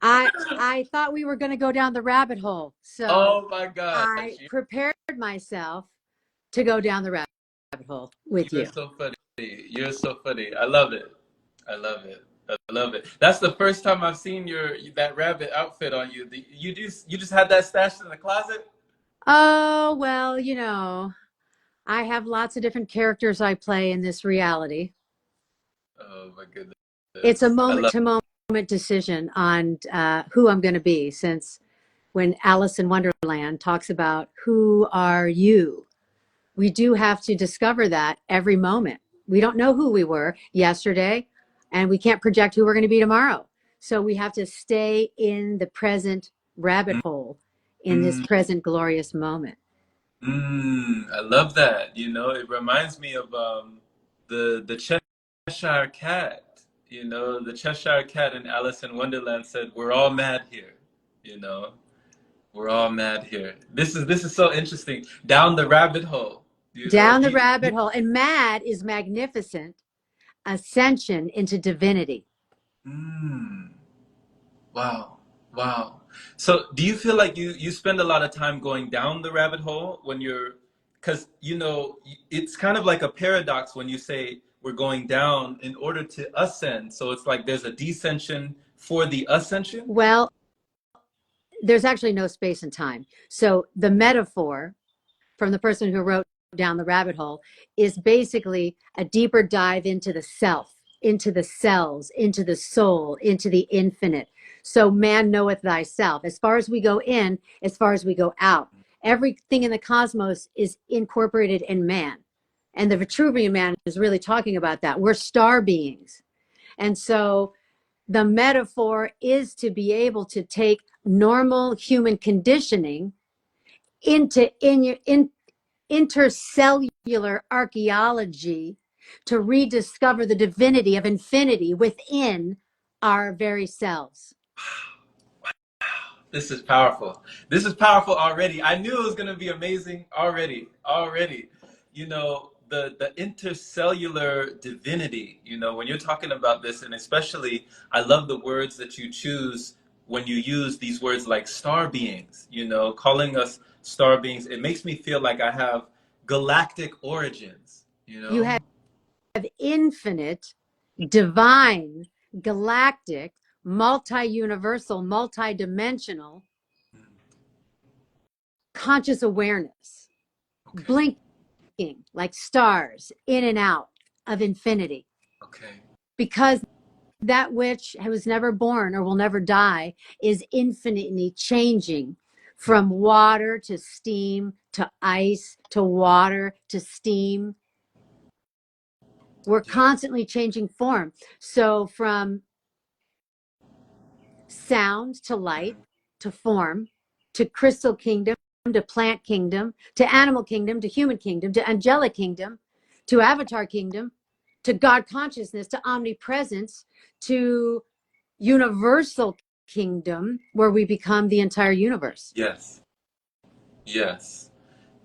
I thought we were going to go down the rabbit hole. So Oh my gosh, I prepared myself to go down the rabbit hole with you're you. so funny. You're so funny. I love it. I love it. I love it. That's the first time I've seen your that rabbit outfit on you. You just had that stashed in the closet? Oh, well, I have lots of different characters I play in this reality. Oh my It's a goodness. I moment love to moment decision on who I'm going to be, since when Alice in Wonderland talks about who are you, we do have to discover that every moment. We don't know who we were yesterday, and we can't project who we're going to be tomorrow. So we have to stay in the present rabbit it. hole, in this Mm, present glorious moment. I love that. It reminds me of the Cheshire Cat. The Cheshire Cat in Alice in Wonderland said, "We're all mad here." You know, we're all mad here. This is so interesting. Down the rabbit hole. Down the You rabbit hole. And mad is magnificent ascension into divinity. mm, wow, wow. So, do you feel like you spend a lot of time going down the rabbit hole when you're, because it's kind of like a paradox when you say we're going down in order to ascend. So it's like there's a descension for the ascension. Well, there's actually no space and time. So the metaphor from the person who wrote Down the Rabbit Hole is basically a deeper dive into the self, into the cells, into the soul, into the infinite. So man knoweth thyself. As far as we go in, as far as we go out, everything in the cosmos is incorporated in man. And the Vitruvian man is really talking about that. We're star beings. And so the metaphor is to be able to take normal human conditioning in intercellular archaeology to rediscover the divinity of infinity within our very selves. This is powerful. This is powerful already. I knew it was going to be amazing already. Already. The intercellular divinity, when you're talking about this, and especially I love the words that you choose when you use these words like star beings, calling us star beings. It makes me feel like I have galactic origins, you You know? have infinite, divine, galactic, multi-universal, multi-dimensional conscious awareness, Okay. blinking like stars in and out of infinity. Okay. Because that which was never born or will never die is infinitely changing, from water to steam to ice to water to steam. We're Yeah. constantly changing form. So from sound to light to form to crystal kingdom to plant kingdom to animal kingdom to human kingdom to angelic kingdom to avatar kingdom to God consciousness to omnipresence to universal kingdom, where we become the entire universe. Yes. Yes.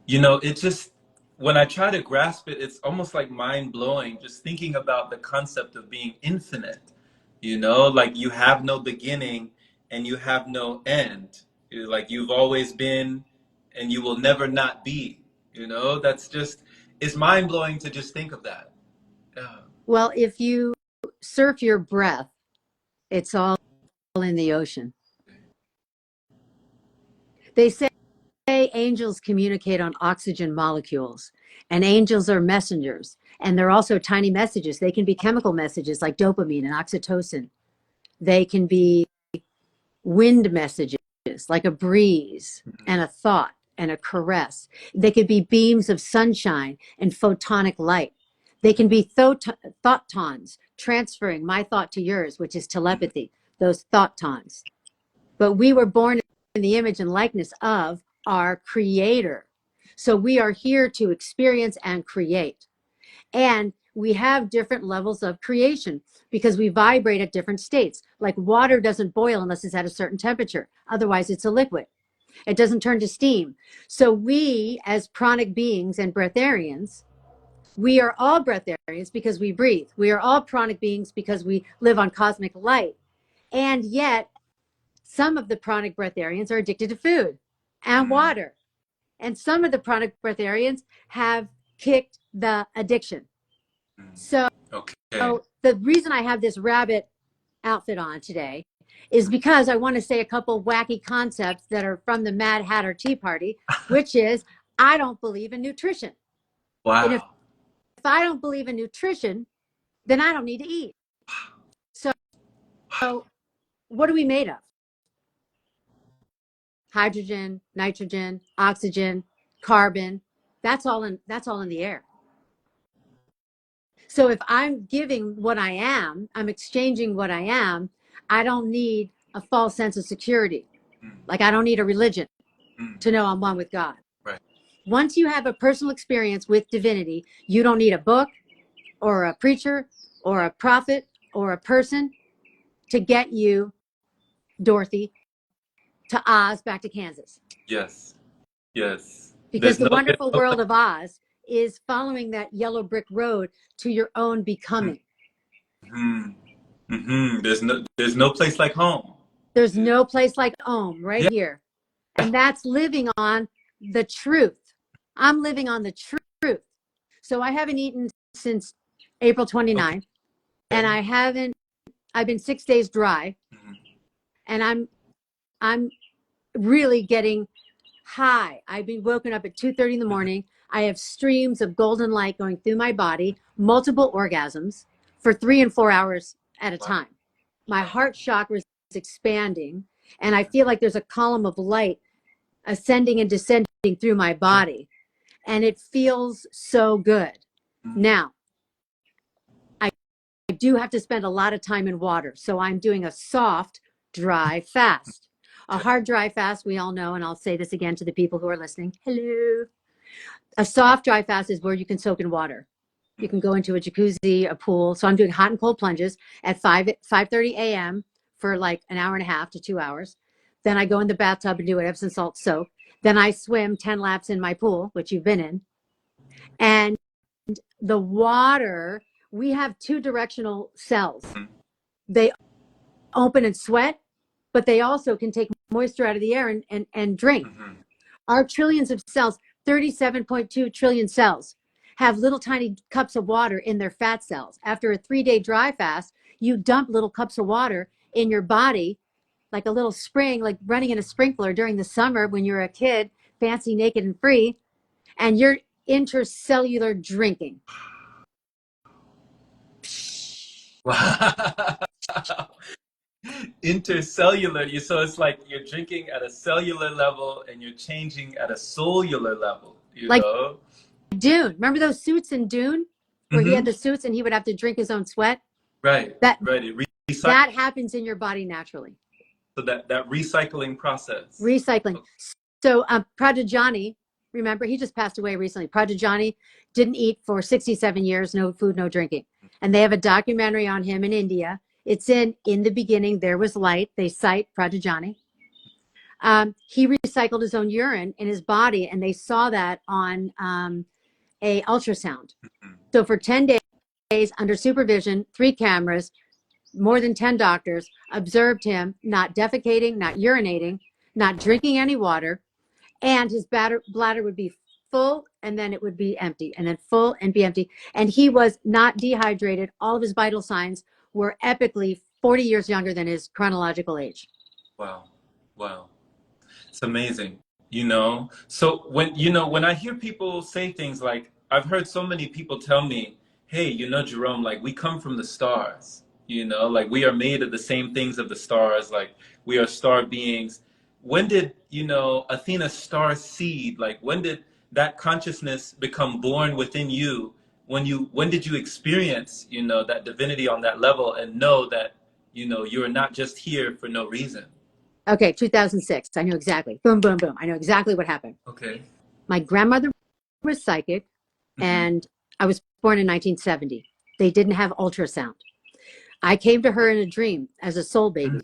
It just, when I try to grasp it, it's almost like mind blowing just thinking about the concept of being infinite. Like you have no beginning and you have no end. Like you've always been and you will never not be. That's just, it's mind blowing to just think of that. Yeah. Well, if you surf your breath, it's all in the ocean. They say angels communicate on oxygen molecules, and angels are messengers. And they're also tiny messages. They can be chemical messages like dopamine and oxytocin. They can be wind messages like a breeze and a thought and a caress. They could be beams of sunshine and photonic light. They can be thought transferring my thought to yours, which is telepathy, those thought. But we were born in the image and likeness of our creator. So we are here to experience and create. And we have different levels of creation because we vibrate at different states. Like water doesn't boil unless it's at a certain temperature. Otherwise, it's a liquid. It doesn't turn to steam. So we, as pranic beings and breatharians, we are all breatharians because we breathe. We are all pranic beings because we live on cosmic light. And yet some of the pranic breatharians are addicted to food and water. And some of the pranic breatharians have kicked the addiction. So the reason I have this rabbit outfit on today is because I want to say a couple wacky concepts that are from the Mad Hatter Tea Party, which is I don't believe in nutrition. Wow. And if I don't believe in nutrition, then I don't need to eat. So what are we made of? Hydrogen, nitrogen, oxygen, carbon. That's all in the air. So if I'm giving what I am, I'm exchanging what I am, I don't need a false sense of security. Like I don't need a religion to know I'm one with God. Right. Once you have a personal experience with divinity, you don't need a book or a preacher or a prophet or a person to get you, Dorothy, to Oz, back to Kansas. Yes. Yes. Because the wonderful world of Oz is following that yellow brick road to your own becoming. There's no place like home. There's no place like home right here. And that's living on the truth. I'm living on the truth. So I haven't eaten since April 29th. Okay. And I've been 6 days dry. And I'm really getting high. I've been woken up at 2:30 in the morning. I have streams of golden light going through my body, multiple orgasms for 3 and 4 hours at a time. My heart chakra is expanding, and I feel like there's a column of light ascending and descending through my body, and it feels so good. Now, I do have to spend a lot of time in water, so I'm doing a soft, dry fast. A hard, dry fast, we all know, and I'll say this again to the people who are listening. Hello. A soft, dry fast is where you can soak in water. You can go into a jacuzzi, a pool. So I'm doing hot and cold plunges at 5:30 a.m. for like an hour and a half to 2 hours. Then I go in the bathtub and do an Epsom salt soak. Then I swim 10 laps in my pool, which you've been in. And the water, we have 2 directional cells. They open and sweat, but they also can take moisture out of the air and drink. Our trillions of cells, 37.2 trillion cells, have little tiny cups of water in their fat cells. After a 3-day dry fast, you dump little cups of water in your body, like a little spring, like running in a sprinkler during the summer when you're a kid, fancy, naked, and free, and you're intercellular drinking. Wow. Intercellular. So it's like you're drinking at a cellular level and you're changing at a cellular level, you know? Dune. Remember those suits in Dune where he had the suits and he would have to drink his own sweat? Right. That happens in your body naturally. So that recycling process. Recycling. Okay. So Pradajani, remember, he just passed away recently. Pradajani didn't eat for 67 years, no food, no drinking. And they have a documentary on him in India. It's in the beginning, there was light. They cite Pradajani. He recycled his own urine in his body, and they saw that on a ultrasound. So for 10 days under supervision, 3 cameras, more than 10 doctors observed him not defecating, not urinating, not drinking any water, and his bladder would be full and then it would be empty, and then full and be empty. And he was not dehydrated. All of his vital signs were epically 40 years younger than his chronological age. Wow. It's amazing. So when I hear people say things like, I've heard so many people tell me, hey, Jerome, like we come from the stars, like we are made of the same things of the stars, like we are star beings. When did, Athena Starseed, like when did that consciousness become born within you? When did you experience, that divinity on that level and know that, you're not just here for no reason? Okay, 2006. I know exactly. Boom, boom, boom. I know exactly what happened. Okay. My grandmother was psychic, and I was born in 1970. They didn't have ultrasound. I came to her in a dream as a soul baby,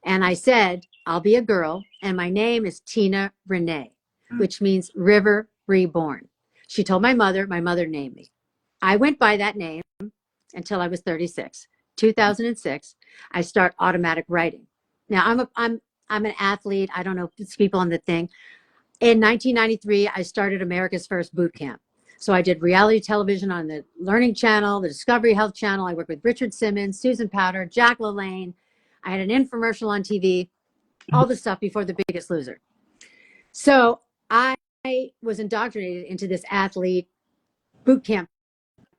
and I said, I'll be a girl, and my name is Tina Renee, which means river reborn. She told my mother named me. I went by that name until I was 36. 2006, I start automatic writing. Now I'm an athlete. I don't know people on the thing. In 1993, I started America's first boot camp. So I did reality television on the Learning Channel, the Discovery Health Channel. I worked with Richard Simmons, Susan Powter, Jack LaLanne. I had an infomercial on TV, all the stuff before The Biggest Loser. So I was indoctrinated into this athlete boot camp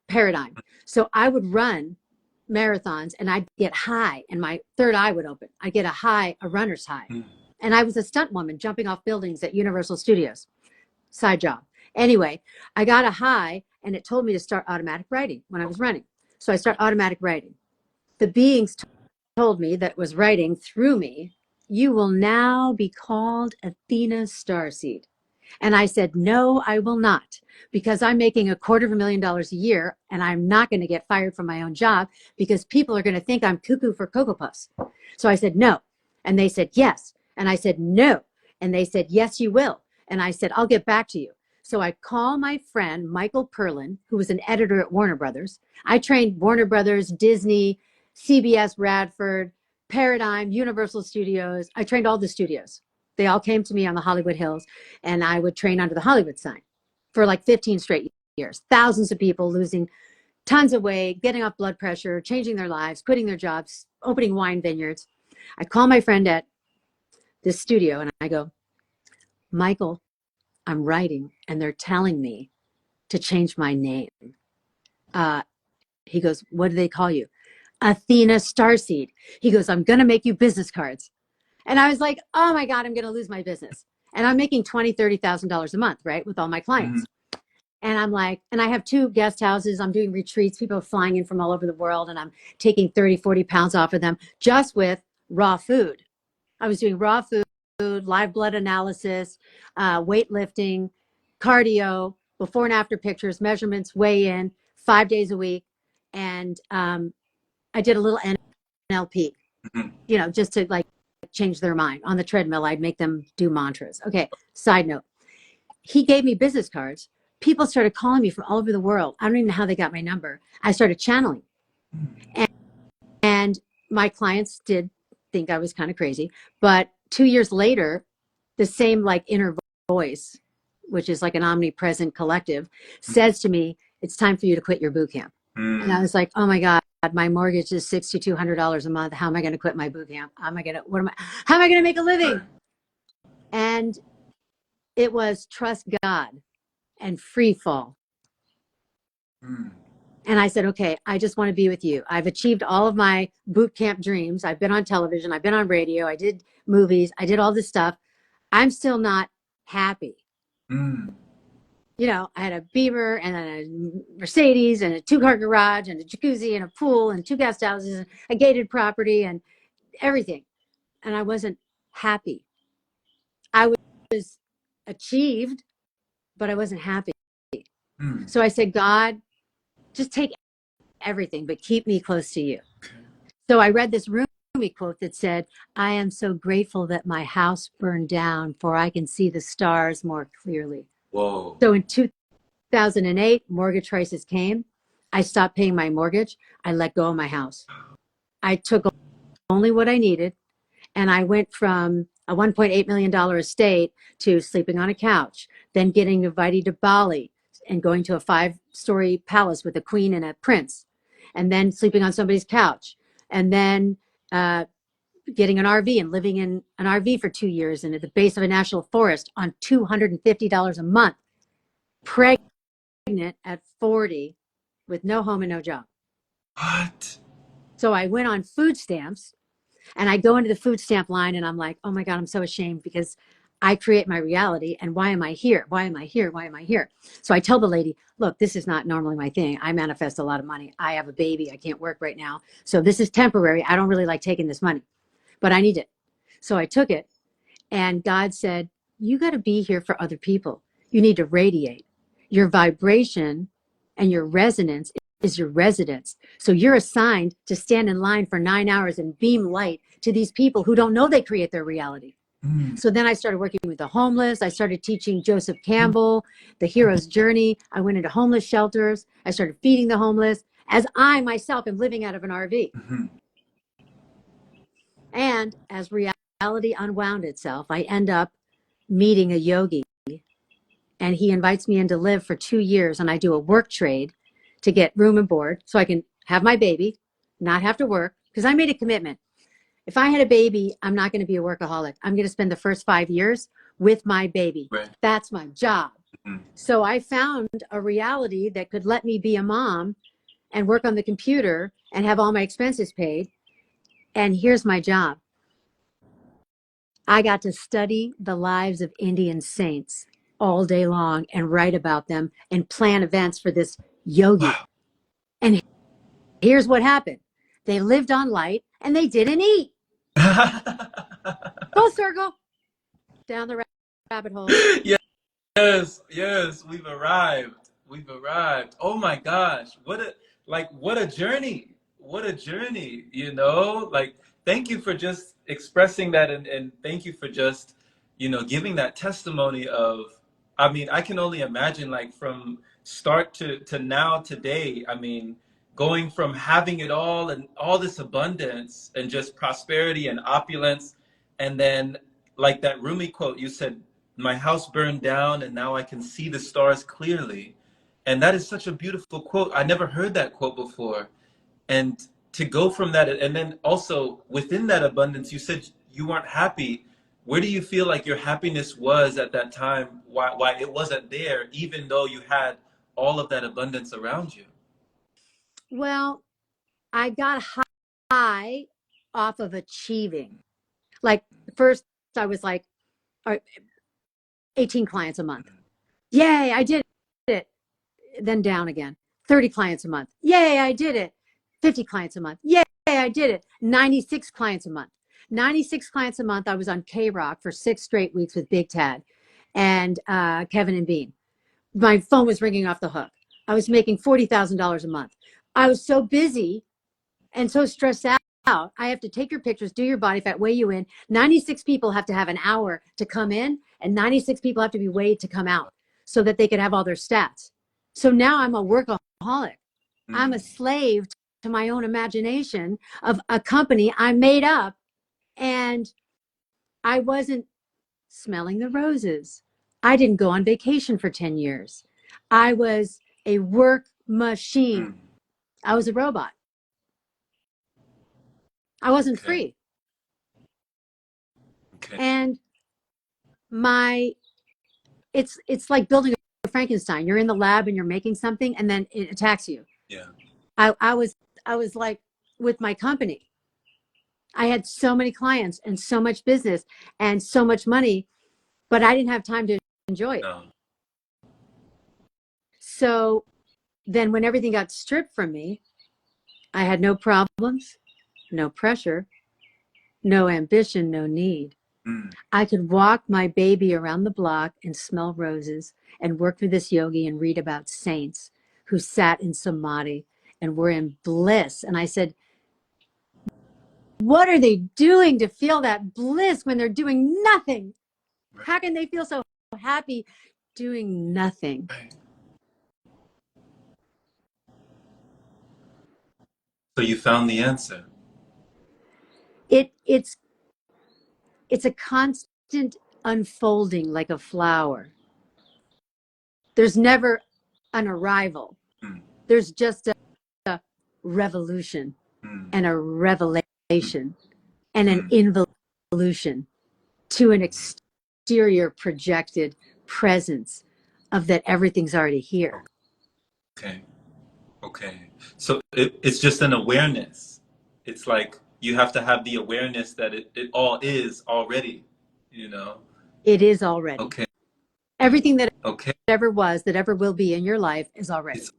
paradigm. So I would run marathons and I'd get high and my third eye would open. I'd get a runner's high. And I was a stunt woman jumping off buildings at Universal Studios. Side job. Anyway, I got a high and it told me to start automatic writing when I was running. So I start automatic writing. The beings told me that was writing through me, you will now be called Athena Starseed. And I said, no, I will not, because I'm making $250,000 a year and I'm not going to get fired from my own job because people are going to think I'm cuckoo for Cocoa Puffs. So I said, no. And they said, yes. And I said, no. And they said, yes, you will. And I said, I'll get back to you. So I call my friend, Michael Perlin, who was an editor at Warner Brothers. I trained Warner Brothers, Disney, CBS, Radford, Paradigm, Universal Studios. I trained all the studios. They all came to me on the Hollywood Hills, and I would train under the Hollywood sign for like 15 straight years. Thousands of people losing tons of weight, getting off blood pressure, changing their lives, quitting their jobs, opening wine vineyards. I call my friend at this studio, and I go, Michael, I'm writing, and they're telling me to change my name. He goes, what do they call you? Athena Starseed. He goes, I'm going to make you business cards. And I was like, oh my God, I'm going to lose my business. And I'm making $20,000, $30,000 a month, right? With all my clients. And I'm like, and I have 2 guest houses. I'm doing retreats. People are flying in from all over the world. And I'm taking 30, 40 pounds off of them just with raw food. I was doing raw food, live blood analysis, weightlifting, cardio, before and after pictures, measurements, weigh in, 5 days a week. And I did a little NLP, just to like change their mind. On the treadmill, I'd make them do mantras. Okay, side note. He gave me business cards. People started calling me from all over the world. I don't even know how they got my number. I started channeling. And my clients did think I was kind of crazy. But 2 years later, the same like inner voice, which is like an omnipresent collective, says to me, it's time for you to quit your boot camp. And I was like, oh my God, my mortgage is $6,200 a month. How am I going to quit my boot camp? How am I going to make a living? And it was trust God and free fall. And I said, okay, I just want to be with you. I've achieved all of my boot camp dreams. I've been on television. I've been on radio. I did movies. I did all this stuff. I'm still not happy. I had a Beamer and then a Mercedes and a 2-car garage and a jacuzzi and a pool and 2 guest houses and a gated property and everything. And I wasn't happy. I was achieved, but I wasn't happy. So I said, God, just take everything, but keep me close to you. So I read this Rumi quote that said, I am so grateful that my house burned down, for I can see the stars more clearly. Whoa. So in 2008, mortgage crisis came. I stopped paying my mortgage. I let go of my house. I took only what I needed. And I went from a $1.8 million estate to sleeping on a couch, then getting invited to Bali and going to a 5-story palace with a queen and a prince, and then sleeping on somebody's couch, and then getting an RV and living in an RV for 2 years and at the base of a national forest on $250 a month, pregnant at 40 with no home and no job. What? So I went on food stamps. And I go into the food stamp line and I'm like, oh my God, I'm so ashamed because I create my reality. And why am I here? Why am I here? Why am I here? So I tell the lady, look, this is not normally my thing. I manifest a lot of money. I have a baby. I can't work right now. So this is temporary. I don't really like taking this money, but I need it. So I took it. And God said, you got to be here for other people. You need to radiate. Your vibration and your resonance is your residence. So you're assigned to stand in line for 9 hours and beam light to these people who don't know they create their reality. So then I started working with the homeless. I started teaching Joseph Campbell, the hero's journey. I went into homeless shelters. I started feeding the homeless as I myself am living out of an RV. And as reality reality unwound itself, I end up meeting a yogi, and he invites me in to live for 2 years, and I do a work trade to get room and board so I can have my baby, not have to work, because I made a commitment. If I had a baby, I'm not going to be a workaholic. I'm going to spend the first 5 years with my baby. Right. That's my job. Mm. So I found a reality that could let me be a mom and work on the computer and have all my expenses paid. And here's my job. I got to study the lives of Indian saints all day long and write about them and plan events for this yogi. Wow. And here's what happened. They lived on light and they didn't eat. Full circle. Down the rabbit hole. Yes, we've arrived. We've arrived. Oh my gosh. What a journey. What a journey, you know? Like, thank you for just expressing that, and thank you for just, giving that testimony of, I mean, I can only imagine, like, from start to now today, I mean, going from having it all and all this abundance and just prosperity and opulence, and then like that Rumi quote you said, my house burned down and now I can see the stars clearly. And that is such a beautiful quote. I never heard that quote before. And to go from that, and then also within that abundance, you said you weren't happy. Where do you feel like your happiness was at that time? Why it wasn't there, even though you had all of that abundance around you? Well, I got high off of achieving. Like, first I was like, 18 clients a month. Yay, I did it. Then down again. 30 clients a month. Yay, I did it. 50 clients a month. Yay, I did it. 96 clients a month. 96 clients a month. I was on K-Rock for 6 straight weeks with Big Tad and Kevin and Bean. My phone was ringing off the hook. I was making $40,000 a month. I was so busy and so stressed out. I have to take your pictures, do your body fat, weigh you in. 96 people have to have an hour to come in, and 96 people have to be weighed to come out so that they could have all their stats. So now I'm a workaholic. I'm a slave to my own imagination of a company I made up, and I wasn't smelling the roses. I didn't go on vacation for 10 years. I was a work machine. I was a robot. I wasn't free. Okay. And it's like building a Frankenstein. You're in the lab and you're making something, and then it attacks you. Yeah. I was like with my company. I had so many clients and so much business and so much money, but I didn't have time to enjoy it. No. So then when everything got stripped from me, I had no problems, no pressure, no ambition, no need. I could walk my baby around the block and smell roses and work for this yogi and read about saints who sat in samadhi and were in bliss. And I said, what are they doing to feel that bliss when they're doing nothing? How can they feel so happy doing nothing? So you found the answer. It's a constant unfolding like a flower. There's never an arrival. There's just a revolution and a revelation and an involution to an exterior projected presence of that everything's already here. Okay. So it's just an awareness. It's like you have to have the awareness that it all is already, you know? It is already. Okay. Everything that ever was, that ever will be in your life is already. It's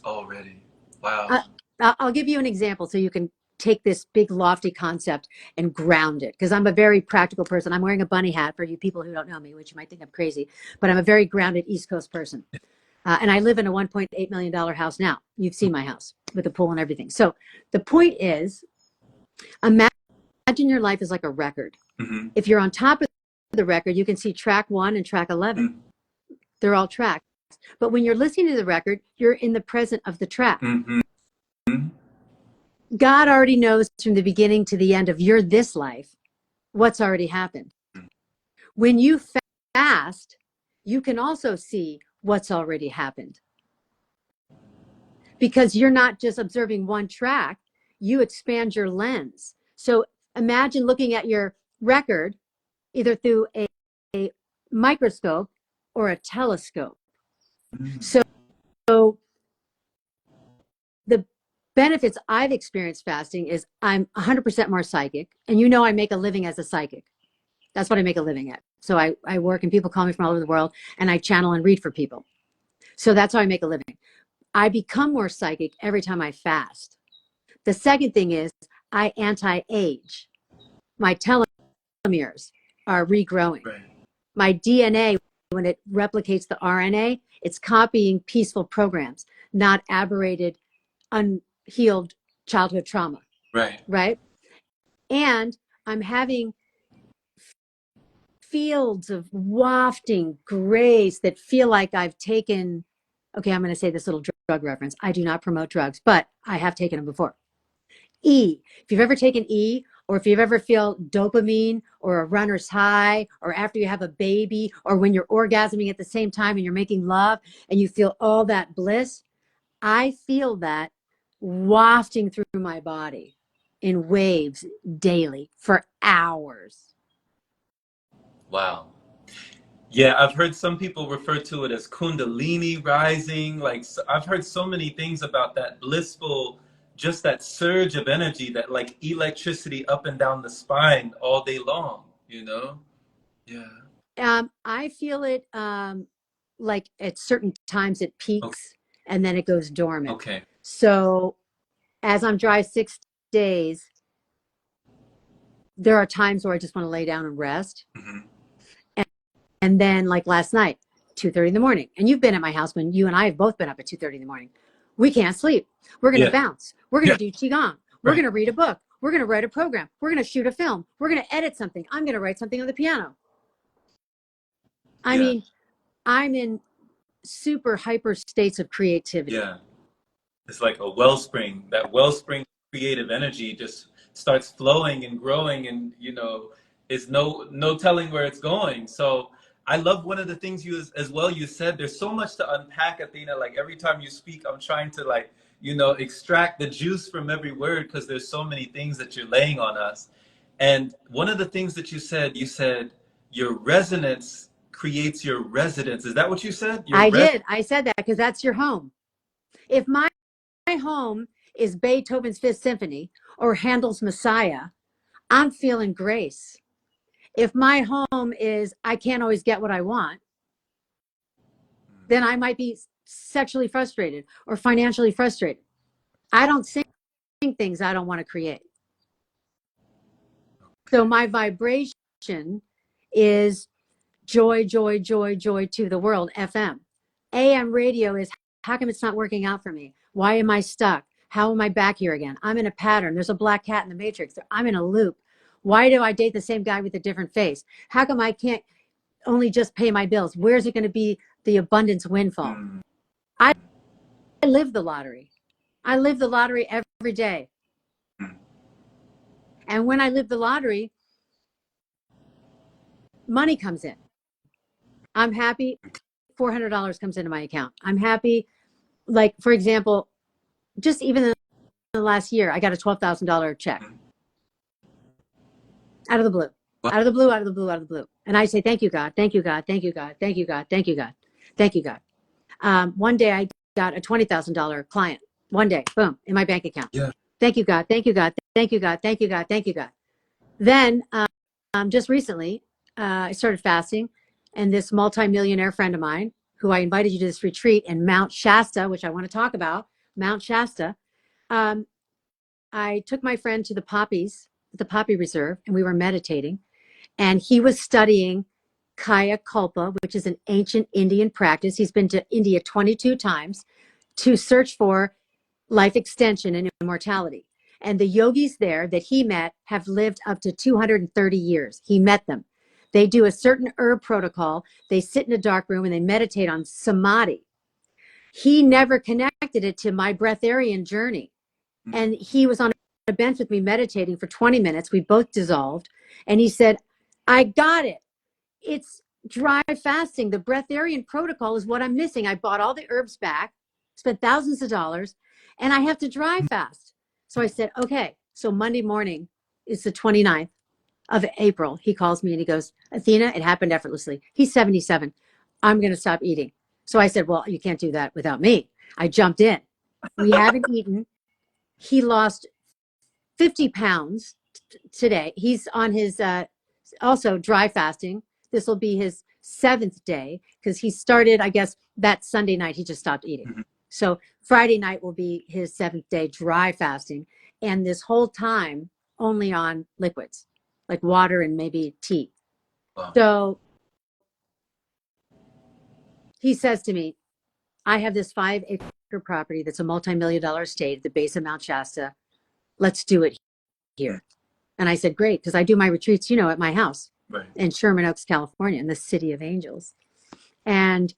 already. Wow. I'll give you an example so you can take this big lofty concept and ground it, because I'm a very practical person. I'm wearing a bunny hat for you people who don't know me, which you might think I'm crazy, but I'm a very grounded East Coast person. And I live in a $1.8 million house now. You've seen my house with a pool and everything. So the point is, imagine your life is like a record. If you're on top of the record, you can see track 1 and track 11. They're all tracks. But when you're listening to the record, you're in the present of the track. God already knows from the beginning to the end of your this life what's already happened. When you fast, you can also see what's already happened, because you're not just observing one track, you expand your lens. So imagine looking at your record either through a microscope or a telescope. So the benefits I've experienced fasting is I'm 100% more psychic. And you know, I make a living as a psychic. That's what I make a living at. So I work and people call me from all over the world and I channel and read for people. So that's how I make a living. I become more psychic every time I fast. The second thing is I anti-age. My telomeres are regrowing. Right. My DNA, when it replicates the RNA, it's copying peaceful programs, not aberrated, unhealed childhood trauma. Right. Right. And I'm having fields of wafting grace that feel like I've taken, okay, I'm going to say this little drug reference. I do not promote drugs, but I have taken them before. E, if you've ever taken E, or if you've ever feel dopamine or a runner's high, or after you have a baby, or when you're orgasming at the same time and you're making love and you feel all that bliss, I feel that wafting through my body in waves daily for hours. Wow. Yeah, I've heard some people refer to it as Kundalini rising. Like, I've heard so many things about that blissful, just that surge of energy, that like electricity up and down the spine all day long, you know? Yeah. I feel it like at certain times it Okay. peaks and then it goes dormant. Okay. So as I'm dry 6 days, there are times where I just want to lay down and rest. Mm-hmm. And then like last night, 2:30 in the morning. And you've been at my house when you and I have both been up at 2:30 in the morning. We can't sleep. We're going to Yeah. bounce. We're going to do Qigong. We're Right. going to read a book. We're going to write a program. We're going to shoot a film. We're going to edit something. I'm going to write something on the piano. I Yeah. mean, I'm in super hyper states of creativity. Yeah. It's like a wellspring. That wellspring of creative energy just starts flowing and growing, and you know, is no telling where it's going. So I love one of the things you as well you said. There's so much to unpack, Athena. Like every time you speak, I'm trying to like, you know, extract the juice from every word because there's so many things that you're laying on us. And one of the things that you said your resonance creates your residence. Is that what you said? Your I did. I said that because that's your home. If my home is Beethoven's Fifth Symphony or Handel's Messiah, I'm feeling grace. If my home is I can't always get what I want, then I might be sexually frustrated or financially frustrated. I don't sing things I don't want to create. So my vibration is joy, joy, joy, joy to the world, FM. AM radio is how come it's not working out for me? Why am I stuck? How am I back here again? I'm in a pattern. There's a black cat in the matrix. I'm in a loop. Why do I date the same guy with a different face? How come I can't only just pay my bills? Where's it going to be the abundance windfall? I live the lottery. I live the lottery every day. And when I live the lottery, money comes in. I'm happy. $400 comes into my account. I'm happy. Like, for example, just even in the last year, I got a $12,000 check out of the blue, out of the blue, out of the blue, out of the blue. And I say, thank you, God. Thank you, God. Thank you, God. Thank you, God. Thank you, God. Thank you, God. One day I got a $20,000 client. One day, boom, in my bank account. Yeah. Thank you, God. Thank you, God. Thank you, God. Thank you, God. Thank you, God. Then just recently, I started fasting, and this multimillionaire friend of mine, who I invited you to this retreat in Mount Shasta, which I want to talk about, Mount Shasta. I took my friend to the poppies, the poppy reserve, and we were meditating. And he was studying Kaya Kalpa, which is an ancient Indian practice. He's been to India 22 times to search for life extension and immortality. And the yogis there that he met have lived up to 230 years. He met them. They do a certain herb protocol. They sit in a dark room and they meditate on samadhi. He never connected it to my breatharian journey. And he was on a bench with me meditating for 20 minutes. We both dissolved. And he said, I got it. It's dry fasting. The breatharian protocol is what I'm missing. I bought all the herbs back, spent thousands of dollars, and I have to dry fast. So I said, okay. So Monday morning is the 29th of April. He calls me and he goes, Athena, it happened effortlessly. He's 77. I'm going to stop eating. So I said, well, you can't do that without me. I jumped in. We haven't eaten. He lost 50 pounds today. He's on his also dry fasting. This will be his 7th day because he started, I guess, that Sunday night. He just stopped eating. Mhm. So Friday night will be his 7th day dry fasting. And this whole time, only on liquids like water and maybe tea. Wow. So he says to me, I have this 5-acre property that's a multi-million-dollar estate at the base of Mount Shasta. Let's do it here. And I said, great, because I do my retreats, at my house Right. in Sherman Oaks, California, in the city of angels. And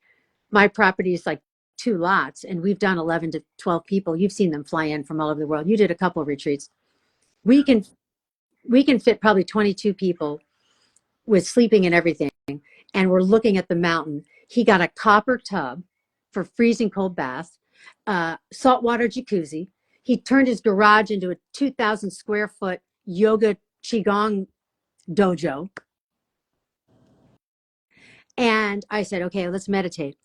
my property is like 2 lots, and we've done 11 to 12 people. You've seen them fly in from all over the world. You did a couple of retreats. We can fit probably 22 people with sleeping and everything. And we're looking at the mountain. He got a copper tub for freezing cold bath, saltwater jacuzzi. He turned his garage into a 2,000 square foot yoga qigong dojo. And I said, okay, let's meditate.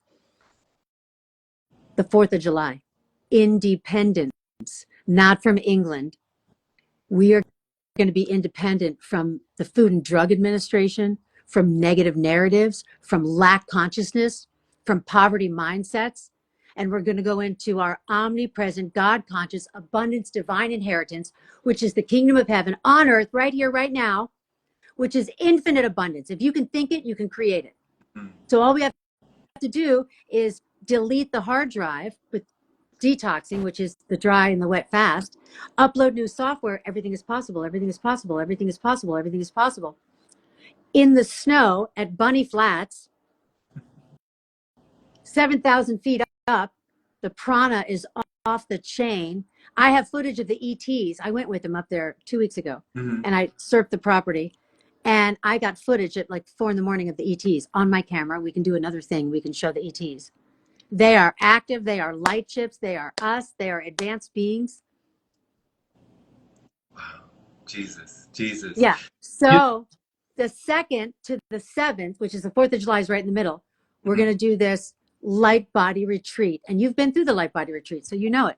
The 4th of July, independence, not from England. We are going to be independent from the Food and Drug Administration, from negative narratives, from lack consciousness, from poverty mindsets. And we're going to go into our omnipresent, God conscious, abundance, divine inheritance, which is the kingdom of heaven on earth, right here, right now, which is infinite abundance. If you can think it, you can create it. Mm. So all we have to do is delete the hard drive with detoxing, which is the dry and the wet fast, upload new software. Everything is possible. Everything is possible. Everything is possible. Everything is possible. In the snow at Bunny Flats, 7,000 feet up, the prana is off the chain. I have footage of the ETs. I went with them up there 2 weeks ago, Mhm. and I surfed the property. And I got footage at like 4 a.m. of the ETs on my camera. We can do another thing. We can show the ETs. They are active. They are light ships. They are us. They are advanced beings. Wow. Jesus. Yeah. You, So the 2nd to the 7th, which is the 4th of July, is right in the middle. We're Mhm. going to do this light body retreat. And you've been through the light body retreat, so you know it.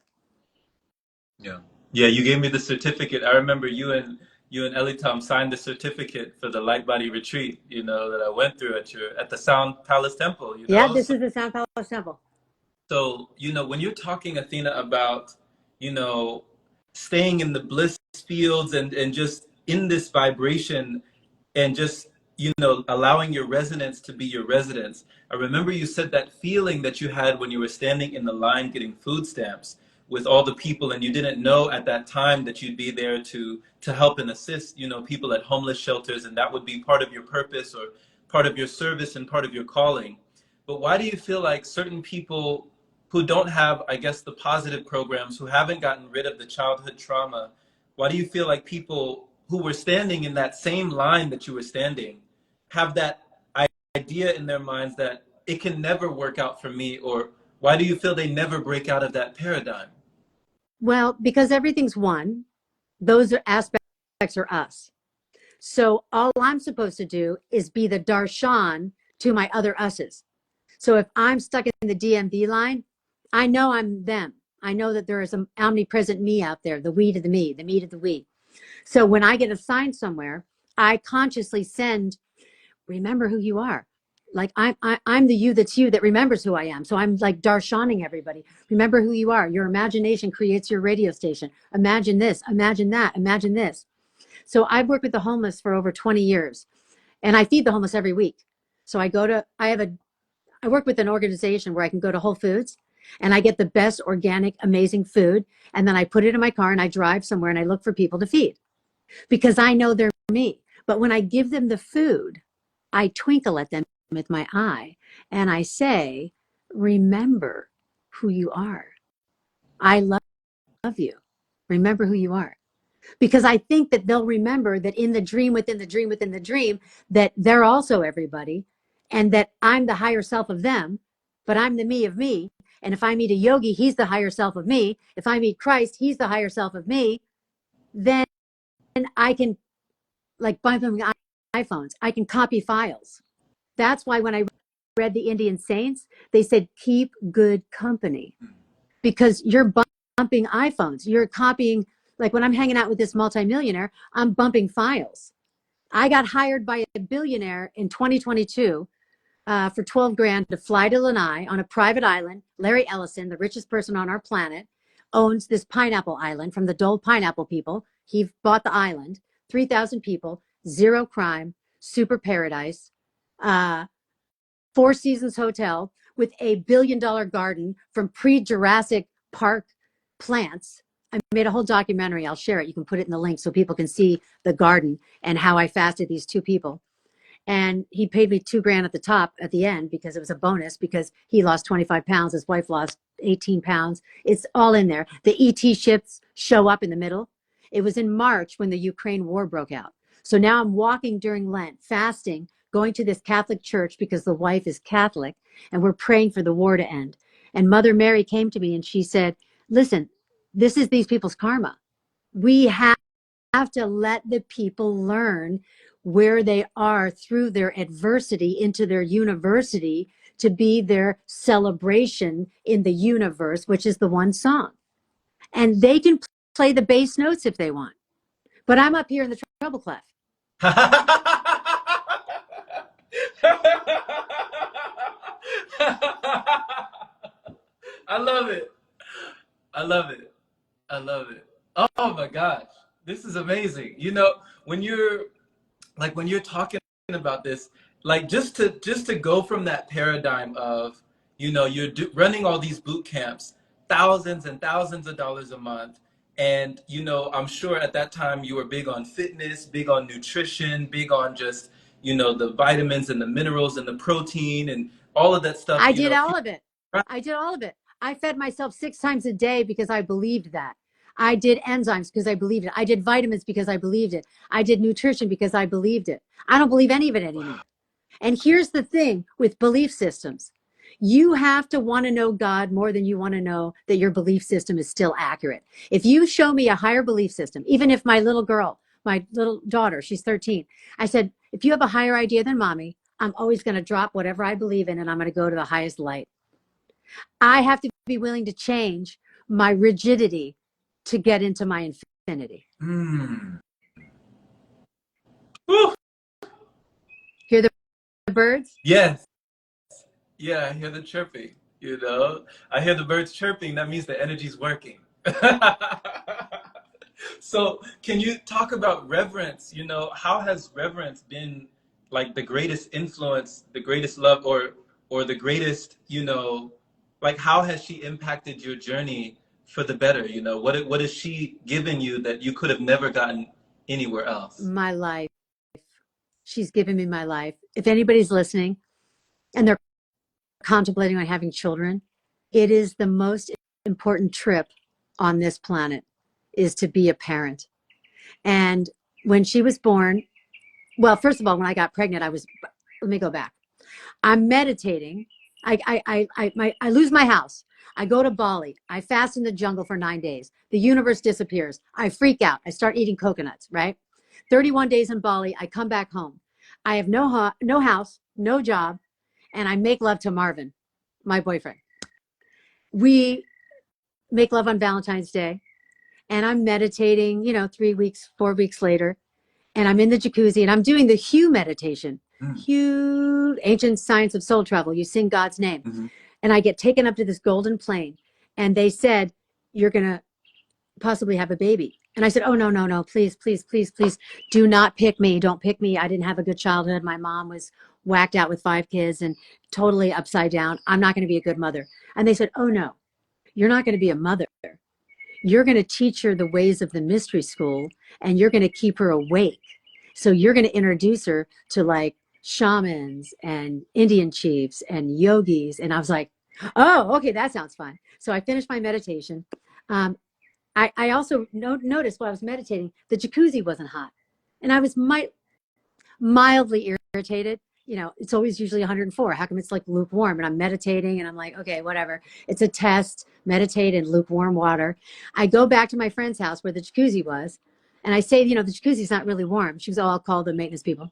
Yeah. Yeah, you gave me the certificate. I remember you and Ellie Tom signed the certificate for the light body retreat, that I went through at the Sound Palace Temple, Yeah, this So is the Sound Palace Temple. So, when you're talking, Athena, about, you know, staying in the bliss fields and just in this vibration and just, allowing your resonance to be your residence. I remember you said that feeling that you had when you were standing in the line getting food stamps with all the people, and you didn't know at that time that you'd be there to help and assist, people at homeless shelters, and that would be part of your purpose or part of your service and part of your calling. But why do you feel like certain people who don't have, I guess, the positive programs, who haven't gotten rid of the childhood trauma, why do you feel like people who were standing in that same line that you were standing have that idea in their minds that it can never work out for me? Or why do you feel they never break out of that paradigm? Well, because everything's one. Those are aspects are us. So all I'm supposed to do is be the darshan to my other us's. So if I'm stuck in the DMV line, I know I'm them. I know that there is an omnipresent me out there, the we to the me to the we. So when I get assigned somewhere, I consciously send, remember who you are. Like I'm the you that's you that remembers who I am. So I'm like darshaning everybody. Remember who you are. Your imagination creates your radio station. Imagine this, imagine that, imagine this. So I've worked with the homeless for over 20 years, and I feed the homeless every week. So I work with an organization where I can go to Whole Foods and I get the best organic, amazing food. And then I put it in my car and I drive somewhere and I look for people to feed because I know they're me. But when I give them the food, I twinkle at them with my eye and I say, remember who you are. I love you. Remember who you are. because I think that they'll remember that in the dream within the dream within the dream, that they're also everybody, and that I'm the higher self of them, but I'm the me of me. And if I meet a yogi, he's the higher self of me. If I meet Christ, he's the higher self of me. Then I can, like bumping iPhones, I can copy files. That's why when I read the Indian saints, they said, keep good company, because you're bumping iPhones. You're copying, like when I'm hanging out with this multimillionaire, I'm bumping files. I got hired by a billionaire in 2022 for 12 grand to fly to Lanai on a private island. Larry Ellison, the richest person on our planet, owns this pineapple island from the Dole pineapple people. He bought the island, 3,000 people, zero crime, super paradise, Four Seasons Hotel with a $1 billion garden from pre-Jurassic Park plants. I made a whole documentary. I'll share it. You can put it in the link so people can see the garden and how I fasted these two people. And he paid me 2 grand at the top at the end because it was a bonus, because he lost 25 pounds. His wife lost 18 pounds. It's all in there. The ET ships show up in the middle. It was in March when the Ukraine war broke out. So now I'm walking during Lent, fasting, going to this Catholic church because the wife is Catholic, and we're praying for the war to end. And Mother Mary came to me and she said, listen, this is these people's karma. We have to let the people learn where they are through their adversity into their university to be their celebration in the universe, which is the one song. And they can play the bass notes if they want. But I'm up here in the treble clef. I love it. I love it. I love it. Oh my gosh. This is amazing. You know, when you're when you're talking about this, like just to go from that paradigm of, you know, you're running all these boot camps, thousands and thousands of dollars a month. And, you know, I'm sure at that time you were big on fitness, big on nutrition, big on just, you know, the vitamins and the minerals and the protein and all of that stuff, I you did know. all of it. I did all of it. I fed myself 6 times a day because I believed that. I did enzymes because I believed it. I did vitamins because I believed it. I did nutrition because I believed it. I don't believe any of it anymore. And here's the thing with belief systems. You have to want to know God more than you want to know that your belief system is still accurate. If you show me a higher belief system, even if my little girl, my little daughter, she's 13, I said, if you have a higher idea than mommy, I'm always going to drop whatever I believe in and I'm going to go to the highest light. I have to be willing to change my rigidity to get into my infinity. Mm. Woo. Hear the birds? Yes. Yeah, I hear the chirping, you know. I hear the birds chirping. That means the energy's working. So, can you talk about reverence? You know, how has reverence been like the greatest influence, the greatest love, or the greatest, you know, like how has she impacted your journey for the better? You know, what has she given you that you could have never gotten anywhere else? My life. She's given me my life. If anybody's listening and they're contemplating on having children, it is the most important trip on this planet is to be a parent. And when she was born, well, first of all, when I got pregnant, let me go back. I'm meditating. I lose my house. I go to Bali. I fast in the jungle for 9 days. The universe disappears. I freak out. I start eating coconuts, right? 31 days in Bali. I come back home. I have no house, no job, and I make love to Marvin, my boyfriend. We make love on Valentine's Day, and I'm meditating, 3 weeks, 4 weeks later, and I'm in the jacuzzi and I'm doing the Hue meditation. Mm. Hue, ancient science of soul travel. You sing God's name. Mm-hmm. And I get taken up to this golden plane. And they said, you're going to possibly have a baby. And I said, oh, no, no, no, please, please, please, please do not pick me. Don't pick me. I didn't have a good childhood. My mom was whacked out with 5 kids and totally upside down. I'm not going to be a good mother. And they said, oh, no, you're not going to be a mother. You're going to teach her the ways of the mystery school and you're going to keep her awake. So you're going to introduce her to like shamans and Indian chiefs and yogis. And I was like, oh, okay, that sounds fun. So I finished my meditation. I I also noticed while I was meditating, the jacuzzi wasn't hot. And I was mildly irritated. You know, it's always usually 104. How come it's like lukewarm? And I'm meditating and I'm like, okay, whatever. It's a test. Meditate in lukewarm water. I go back to my friend's house where the jacuzzi was. And I say, you know, the jacuzzi's not really warm. She goes, oh, I'll call the maintenance people.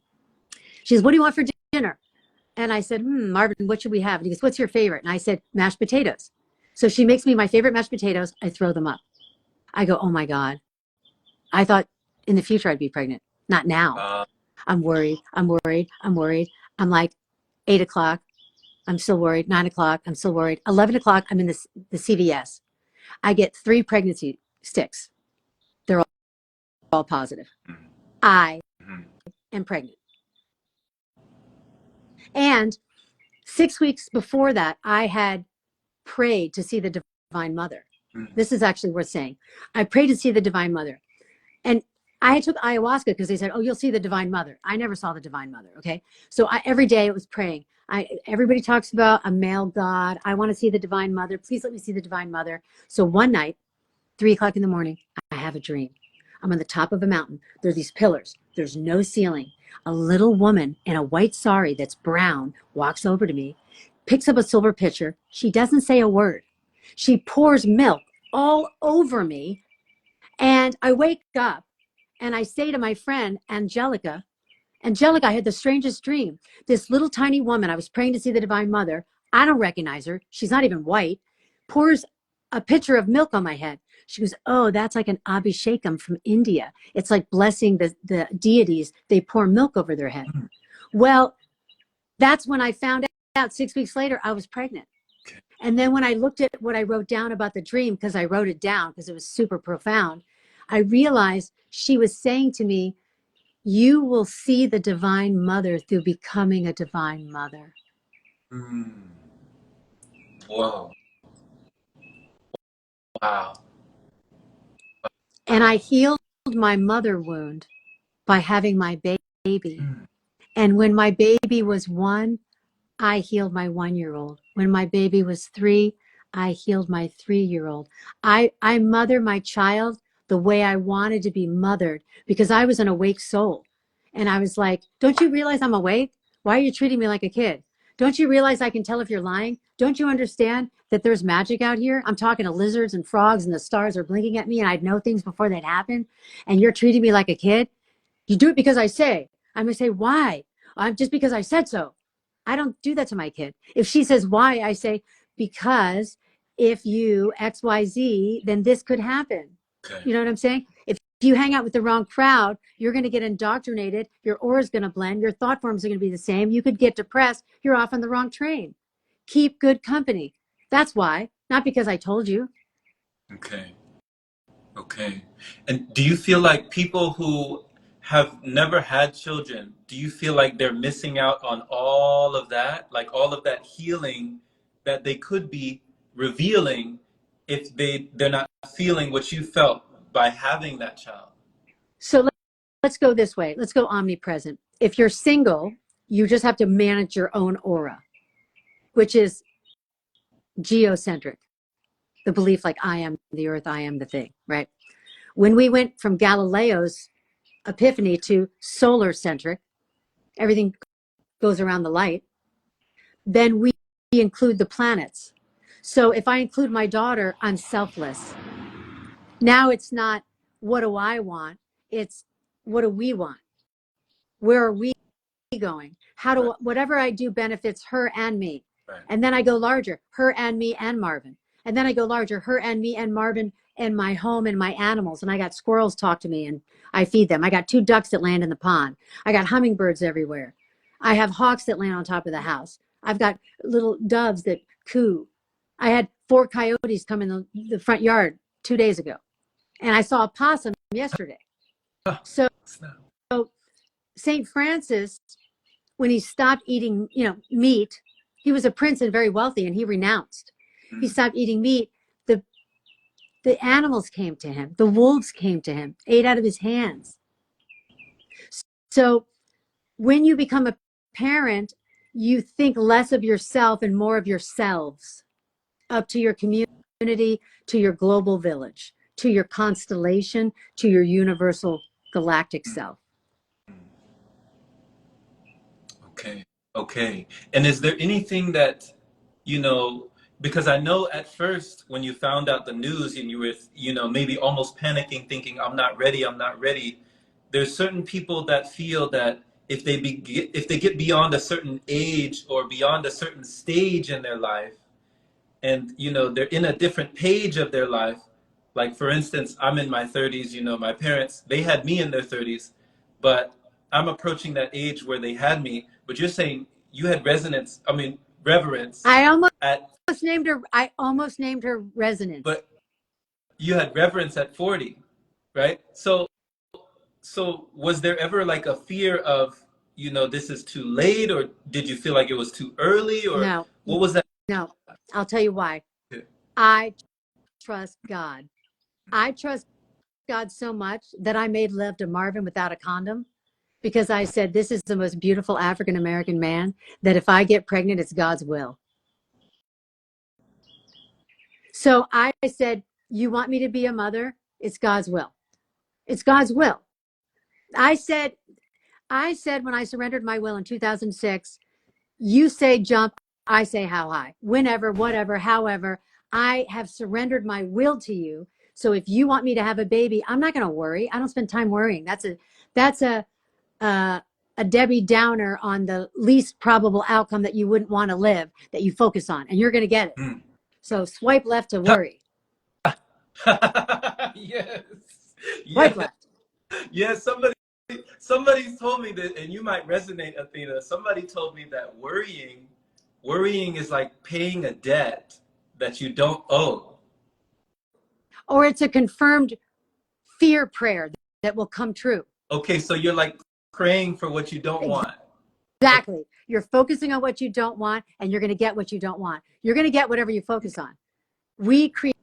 She goes, what do you want for dinner? And I said, Marvin, what should we have? And he goes, what's your favorite? And I said, mashed potatoes. So she makes me my favorite mashed potatoes. I throw them up. I go, oh my God. I thought in the future I'd be pregnant. Not now. I'm worried. I'm worried. I'm worried. I'm like 8 o'clock. I'm still worried. 9 o'clock. I'm still worried. 11 o'clock. I'm in the CVS. I get 3 pregnancy sticks. They're all positive. I am pregnant. And 6 weeks before that, I had prayed to see the Divine Mother. This is actually worth saying. I prayed to see the Divine Mother. And I took ayahuasca because they said, oh, you'll see the Divine Mother. I never saw the Divine Mother. Okay. So every day it was praying. Everybody talks about a male God. I want to see the Divine Mother. Please let me see the Divine Mother. So one night, 3 o'clock in the morning, I have a dream. I'm on the top of a mountain. There are these pillars. There's no ceiling. A little woman in a white sari that's brown walks over to me, picks up a silver pitcher. She doesn't say a word. She pours milk all over me. And I wake up and I say to my friend, Angelica, I had the strangest dream. This little tiny woman, I was praying to see the Divine Mother. I don't recognize her. She's not even white. Pours a pitcher of milk on my head. She goes, oh, that's like an abhishekam from India. It's like blessing the deities. They pour milk over their head. Well, that's when I found out 6 weeks later, I was pregnant. And then when I looked at what I wrote down about the dream, because I wrote it down because it was super profound, I realized she was saying to me, you will see the Divine Mother through becoming a Divine Mother. Whoa. Wow. And I healed my mother wound by having my baby. And when my baby was 1, I healed my 1-year-old. When my baby was 3, I healed my 3-year-old. I mother my child the way I wanted to be mothered because I was an awake soul. And I was like, don't you realize I'm awake? Why are you treating me like a kid? Don't you realize I can tell if you're lying? Don't you understand that there's magic out here? I'm talking to lizards and frogs and the stars are blinking at me and I'd know things before they'd happen. And you're treating me like a kid? You do it because I say. I'm going to say, why? I'm just because I said so. I don't do that to my kid. If she says why, I say, because if you XYZ, then this could happen. Okay. You know what I'm saying? If you hang out with the wrong crowd, you're going to get indoctrinated. Your aura is going to blend. Your thought forms are going to be the same. You could get depressed. You're off on the wrong train. Keep good company. That's why, not because I told you. Okay. Okay. And do you feel like people who have never had children, do you feel like they're missing out on all of that? Like all of that healing that they could be revealing if they're not feeling what you felt by having that child? So let's go this way. Let's go omnipresent. If you're single, you just have to manage your own aura, which is geocentric. The belief like I am the earth, I am the thing, right? When we went from Galileo's epiphany to solar centric, everything goes around the light, then we include the planets. So if I include my daughter, I'm selfless. Now it's not what do I want? It's what do we want? Where are we going? How do whatever I do benefits her and me. Right. And then I go larger, her and me and Marvin. And then I go larger, her and me and Marvin and my home and my animals. And I got squirrels talk to me and I feed them. I got 2 ducks that land in the pond. I got hummingbirds everywhere. I have hawks that land on top of the house. I've got little doves that coo. I had 4 coyotes come in the front yard 2 days ago. And I saw a possum yesterday. So St. Francis, when he stopped eating, meat, he was a prince and very wealthy, and he renounced. He stopped eating meat. The animals came to him. The wolves came to him, ate out of his hands. So when you become a parent, you think less of yourself and more of yourselves, up to your community, to your global village. to your constellation, to your universal galactic self. Okay. Okay. And is there anything that, you know, because I know at first when you found out the news and you were, you know, maybe almost panicking, thinking, I'm not ready, I'm not ready. There's certain people that feel that if they get beyond a certain age or beyond a certain stage in their life, and you know they're in a different page of their life, like for instance I'm in my 30s, you know, my parents, they had me in their 30s, but I'm approaching that age where they had me, but you're saying you had reverence I almost at almost named her resonance. but you had reverence at 40, right? So was there ever like a fear of, you know, this is too late, or did you feel like it was too early, or No, what was that? no. I'll tell you why. I trust God. I trust God so much that I made love to Marvin without a condom because I said, this is the most beautiful African American man that if I get pregnant, it's God's will. So I said, you want me to be a mother? It's God's will. It's God's will. I said when I surrendered my will in 2006, you say jump, I say how high, whenever, whatever, however, I have surrendered my will to you. So if you want me to have a baby, I'm not going to worry. I don't spend time worrying. That's a Debbie Downer on the least probable outcome that you wouldn't want to live that you focus on, and you're going to get it. Mm. So swipe left to worry. Yes. Swipe Yes. left. Yes. Somebody's told me that, and you might resonate, Athena. Somebody told me that worrying is like paying a debt that you don't owe. Or it's a confirmed fear prayer that will come true. Okay, so you're like praying for what you don't want. Okay. Exactly. You're focusing on what you don't want, and you're going to get what you don't want. You're going to get whatever you focus on. We create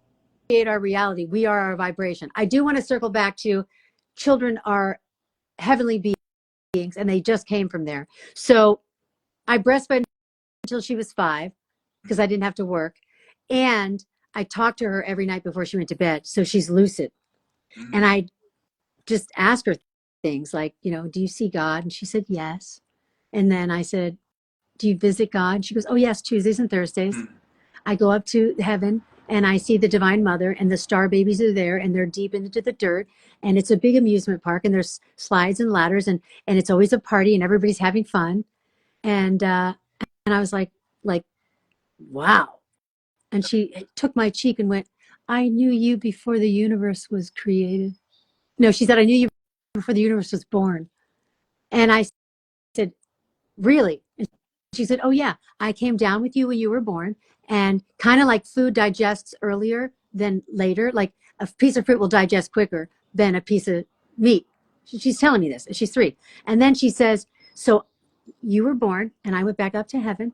our reality. We are our vibration. I do want to circle back to children are heavenly beings, and they just came from there. So I breastfed until she was 5 because I didn't have to work. And I talked to her every night before she went to bed. So she's lucid. And I just asked her things like, you know, do you see God? And she said, yes. And then I said, do you visit God? She goes, oh, yes, Tuesdays and Thursdays. I go up to heaven and I see the Divine Mother and the star babies are there and they're deep into the dirt. And it's a big amusement park and there's slides and ladders and it's always a party and everybody's having fun. And I was like, wow. And she took my cheek and went, I knew you before the universe was created. No, she said, I knew you before the universe was born. And I said, really? And she said, oh, yeah, I came down with you when you were born. And kind of like food digests earlier than later, like a piece of fruit will digest quicker than a piece of meat. She's telling me this. She's 3. And then she says, so you were born and I went back up to heaven.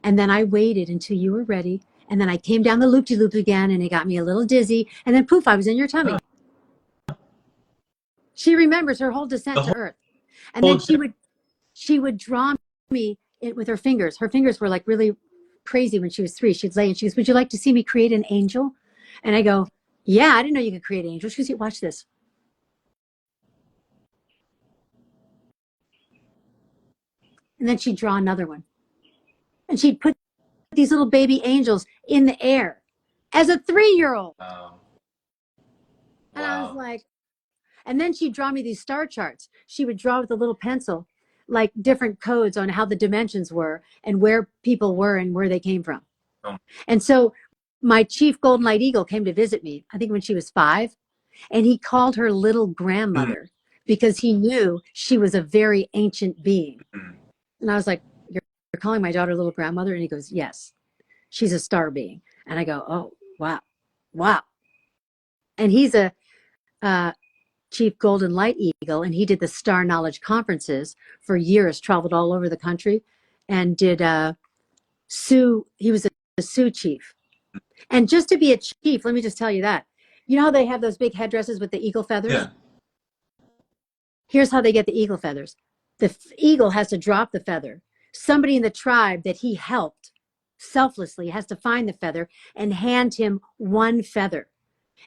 And then I waited until you were ready. And then I came down the loop-de-loop again and it got me a little dizzy. And then poof, I was in your tummy. She remembers her whole descent The to earth. And whole then she would draw me with her fingers. Her fingers were like really crazy when she was 3. She'd lay and she goes, would you like to see me create an angel? And I go, yeah, I didn't know you could create angels. She goes, watch this. And then she'd draw another one. And she'd put these little baby angels in the air as a 3-year-old. Wow. And I was Wow. like, and then she'd draw me these star charts. She would draw with a little pencil, like different codes on how the dimensions were and where people were and where they came from. Oh. And so my chief golden light eagle came to visit me, I think when she was 5, and he called her little grandmother because he knew she was a very ancient being. And I was like, you're calling my daughter little grandmother? And he goes, yes, she's a star being. And I go, oh, wow, wow. And he's a chief golden light eagle, and he did the star knowledge conferences for years, traveled all over the country, and did Sioux. He was a Sioux chief. And just to be a chief, let me just tell you that. You know how they have those big headdresses with the eagle feathers? Yeah. Here's how they get the eagle feathers. The eagle has to drop the feather. Somebody in the tribe that he helped selflessly has to find the feather and hand him one feather.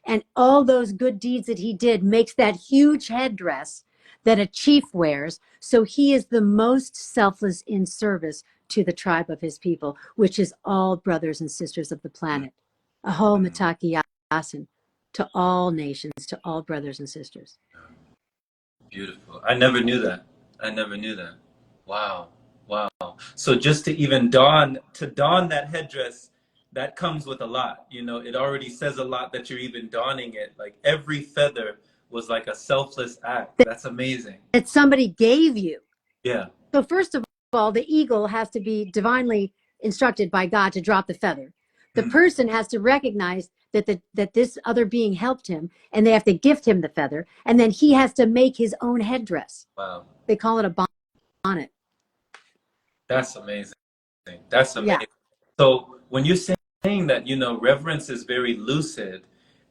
And all those good deeds that he did makes that huge headdress that a chief wears. So he is the most selfless in service to the tribe of his people, which is all brothers and sisters of the planet. Aho Mataki Yasin, to all nations, to all brothers and sisters. Beautiful. I never knew that. I never knew that. Wow. Wow. So just to even don that headdress, that comes with a lot. You know, it already says a lot that you're even donning it. Like every feather was like a selfless act. That's amazing. That somebody gave you. Yeah. So first of all, the eagle has to be divinely instructed by God to drop the feather. The person has to recognize that this other being helped him, and they have to gift him the feather, and then he has to make his own headdress. Wow. They call it a bonnet. That's amazing. That's amazing. Yeah. So when you're saying that, you know, reverence is very lucid,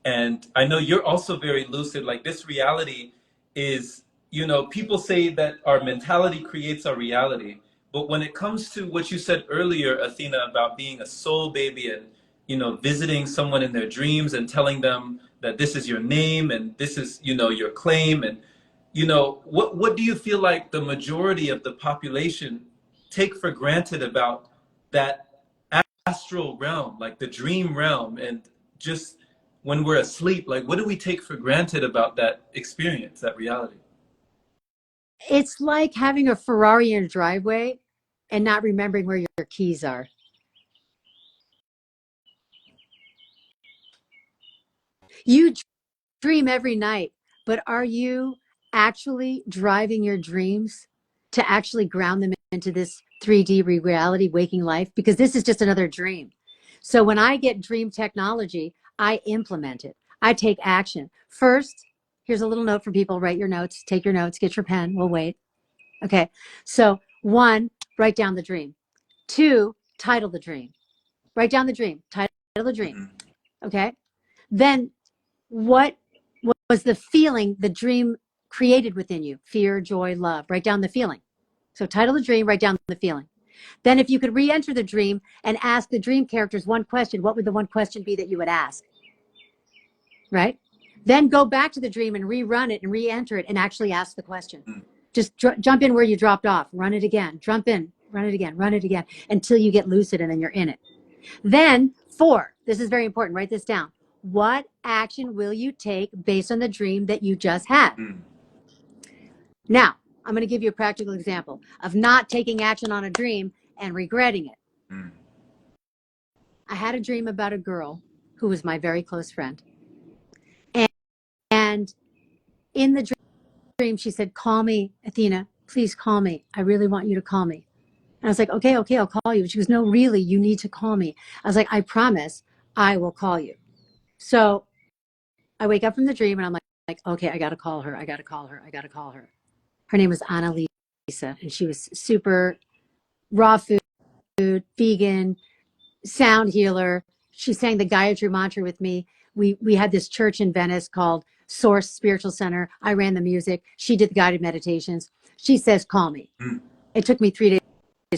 and I know you're also very lucid, like this reality is, you know, people say that our mentality creates our reality. But when it comes to what you said earlier, Athena, about being a soul baby and, you know, visiting someone in their dreams and telling them that this is your name and this is, you know, your claim, and, you know, what do you feel like the majority of the population take for granted about that astral realm, like the dream realm, and just when we're asleep, like what do we take for granted about that experience, that reality? It's like having a Ferrari in a driveway and not remembering where your keys are. You dream every night, but are you actually driving your dreams to actually ground them into this 3D reality, waking life? Because this is just another dream. So when I get dream technology, I implement it. I take action. First, here's a little note for people. Write your notes, take your notes, get your pen. We'll wait. Okay. So 1, write down the dream. 2, title the dream. Write down the dream, title the dream. Okay. Then what was the feeling the dream created within you? Fear, joy, love. Write down the feeling. So title the dream, write down the feeling. Then if you could re-enter the dream and ask the dream characters one question, what would the one question be that you would ask? Right? Then go back to the dream and rerun it and re-enter it and actually ask the question. Just jump in where you dropped off, run it again, jump in, run it again until you get lucid and then you're in it. Then 4, this is very important, write this down. What action will you take based on the dream that you just had? Now, I'm going to give you a practical example of not taking action on a dream and regretting it. I had a dream about a girl who was my very close friend. And in the dream, she said, call me, Athena, please call me. I really want you to call me. And I was like, okay, I'll call you. She goes, no, really, you need to call me. I was like, I promise I will call you. So I wake up from the dream and I'm like, okay, I got to call her. Her name was Annalisa, and she was super raw food, vegan, sound healer. She sang the Gayatri mantra with me. We had this church in Venice called Source Spiritual Center. I ran the music. She did the guided meditations. She says, call me. It took me 3 days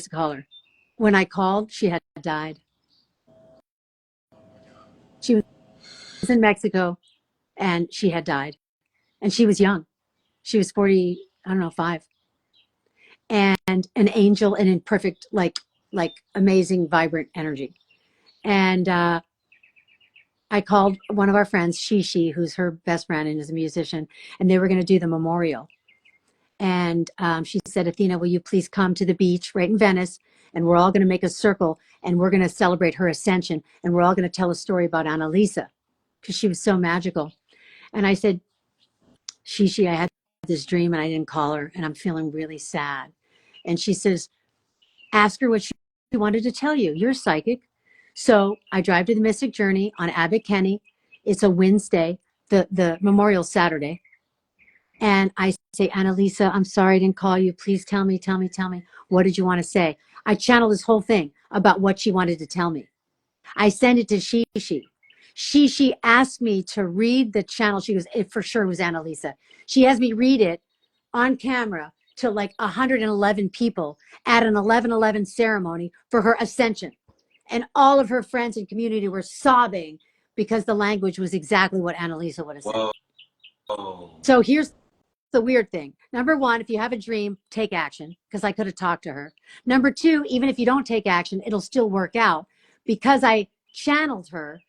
to call her. When I called, she had died. She was in Mexico and she had died. And she was young. She was 40, I don't know, 5. And an angel and in perfect, like amazing, vibrant energy. And I called one of our friends, Shishi, who's her best friend and is a musician, and they were going to do the memorial. And she said, Athena, will you please come to the beach right in Venice? And we're all going to make a circle and we're going to celebrate her ascension. And we're all going to tell a story about Annalisa because she was so magical. And I said, Shishi, I had this dream and I didn't call her and I'm feeling really sad. And she says, ask her what she wanted to tell you. You're psychic. So I drive to the Mystic Journey on Abbot Kinney. It's a Wednesday, the memorial Saturday. And I say, Annalisa, I'm sorry I didn't call you. Please tell me. What did you want to say? I channel this whole thing about what she wanted to tell me. I send it to Shishi. Shishi asked me to read the channel. She goes, it for sure was Annalisa. She has me read it on camera to like 111 people at an 11/11 ceremony for her ascension. And all of her friends and community were sobbing, because the language was exactly what Annalisa would have said. Whoa. So here's the weird thing. Number one, if you have a dream, take action, because I could have talked to her. Number two, even if you don't take action, it'll still work out. Because I channeled her,